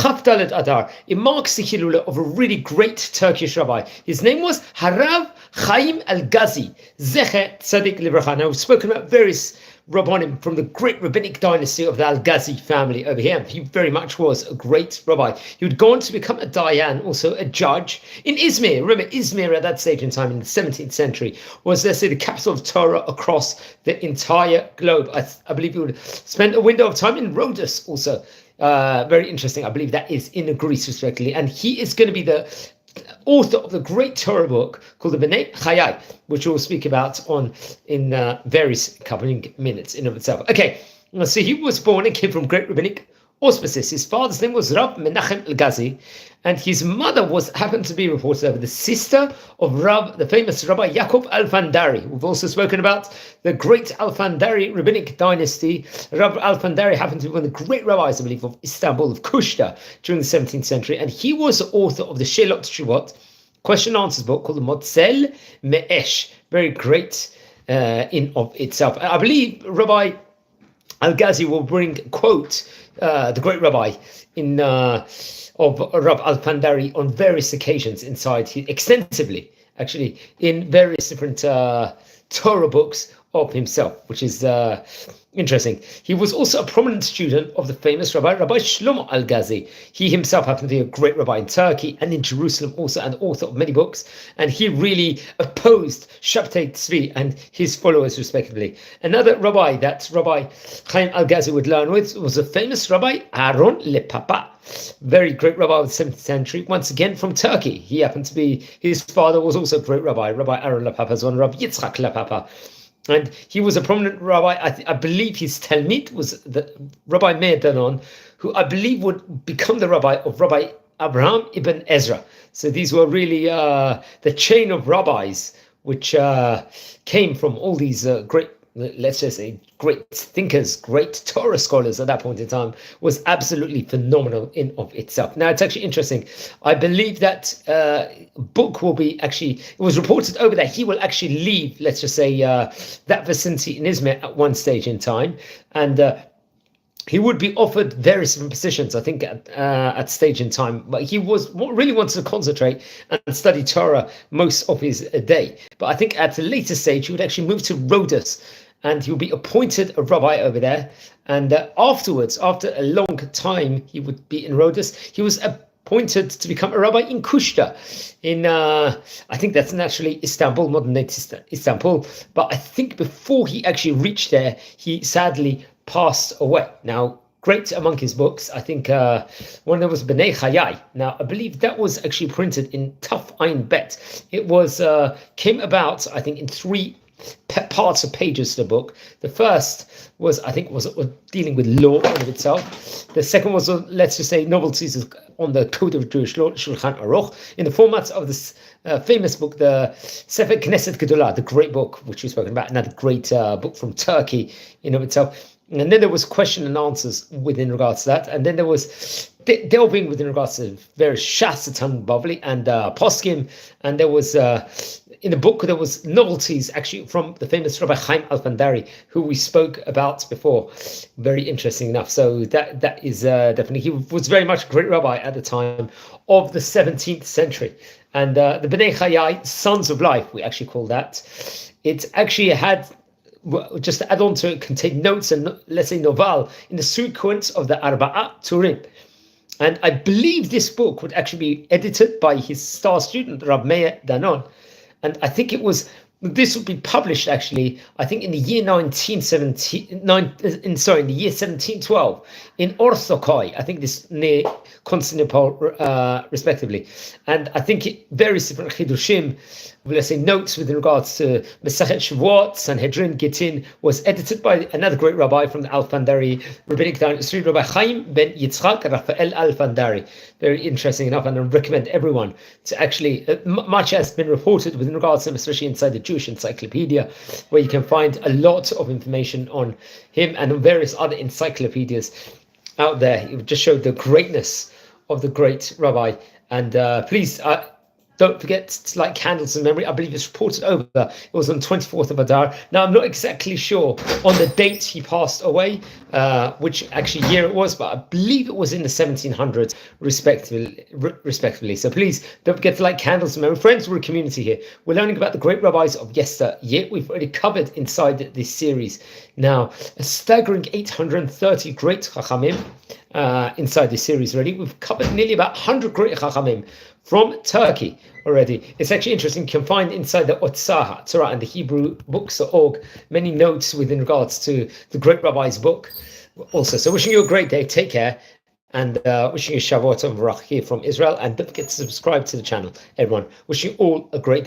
Chaf Dalet Adar. It marks the Hilula of a really great Turkish rabbi. His name was Rabbi Chaim Algazi Z'tl. Now, we've spoken about various Rabbanim from the great rabbinic dynasty of the Algazi family over here. He very much was a great rabbi. He would go on to become a dayan, also a judge in Izmir. Remember, Izmir at that stage in time in the 17th century was, let's say, the capital of Torah across the entire globe. I believe he would spend a window of time in Rhodes also. Very interesting. I believe that is in Greece, respectively. And he is going to be the author of the great Torah book called the Xayai, which we'll speak about in various coming minutes in of itself. Okay, so he was born and came from great rabbinic auspices. His father's name was Rabbi Algazi, and his mother happened to be reported over the sister of the famous Rabbi Yaakov Alfandari. We've also spoken about the great Alfandari rabbinic dynasty. Rabbi Alfandari happened to be one of the great rabbis, I believe, of Istanbul, of Kushta, during the 17th century, and he was the author of the Shelot Tshuvot, question and answers book called the Motzel Me'esh. Very great in of itself. I believe Rabbi Algazi will quote the great rabbi of Rabbi Alfandari on various occasions extensively, actually, in various different Torah books of himself, which is interesting. He was also a prominent student of the famous Rabbi Shlomo Algazi. He himself happened to be a great rabbi in Turkey and in Jerusalem also, and author of many books, and he really opposed Shabtai Tzvi and his followers respectively. Another rabbi that Rabbi Chaim Algazi would learn with was the famous Rabbi Aaron Lepapa, very great rabbi of the 17th century, once again from Turkey. He happened to be, his father was also a great rabbi, Rabbi Aaron Lepapa's one, Rabbi Yitzchak Lepapa. And he was a prominent rabbi. I believe his Talmid was the Rabbi Meir Danon, who I believe would become the rabbi of Rabbi Abraham ibn Ezra. So these were really the chain of rabbis which came from all these great, let's just say, great thinkers, great Torah scholars at that point in time, was absolutely phenomenal in of itself. Now, it's actually interesting. I believe that book will be it was reported over that he will actually leave, let's just say, that vicinity in Izmir at one stage in time. And he would be offered various different positions, I think, at stage in time. But he really wanted to concentrate and study Torah most of his day. But I think at a later stage, he would actually move to Rhodes, and he would be appointed a rabbi over there. And afterwards, after a long time, he would be in Rhodes. He was appointed to become a rabbi in Kushta, in I think that's naturally Istanbul, modern day Istanbul. But I think before he actually reached there, he sadly passed away. Now, great among his books, I think one of them was Bnei Chayai. Now, I believe that was actually printed in Taf Ayin Bet. It was came about, I think, in three parts of pages to the book. The first was, I think, was dealing with law in of itself. The second was, let's just say, novelties on the Code of Jewish Law, Shulchan Aruch, in the format of this famous book, the Sefer Knesset Gedolah, the great book, which we've spoken about, another great book from Turkey in of itself. And then there was question and answers within regards to that. And then there was delving within regards to various Shas, Talmud Bavli, and Poskim. And there was, in the book, there was novelties actually from the famous Rabbi Chaim Alfandari, who we spoke about before. Very interesting enough. So that is definitely, he was very much a great rabbi at the time of the 17th century. And the Bnei Chayai, Sons of Life, we actually call that. It actually had, just to add on to it, contained notes and, let's say, novel in the sequence of the Arba'a Turim. And I believe this book would actually be edited by his star student, Rabbi Meir Danon. And I think this would be published actually, I think in the year 1712 in Orthokhoi, I think this near Constantinople, respectively. And I think various different chidushim, let's say notes with regards to Masechet Shavuot, Sanhedrin, Gittin, was edited by another great rabbi from the Alfandari rabbinic dynasty, Rabbi Chaim ben Yitzchak Raphael Alfandari. Very interesting enough, and I recommend everyone to actually, much has been reported with regards to him, especially inside the Jewish Encyclopedia, where you can find a lot of information on him and on various other encyclopedias out there. It would just show the greatness of the great rabbi. And please, Don't forget to light candles in memory. I believe it's reported over. It was on 24th of Adar. Now, I'm not exactly sure on the date he passed away, which actually year it was, but I believe it was in the 1700s, respectively. So please don't forget to light candles in memory. Friends, we're a community here. We're learning about the great rabbis of yesteryear. We've already covered inside this series now a staggering 830 great chachamim inside this series already. We've covered nearly about 100 great chachamim from Turkey already. It's actually interesting. You can find inside the Otzah, Torah, and the Hebrew books.org many notes within regards to the great rabbi's book also. So wishing you a great day. Take care. And wishing you Shavuot Tov V'Rach here from Israel. And don't forget to subscribe to the channel, everyone. Wishing you all a great day.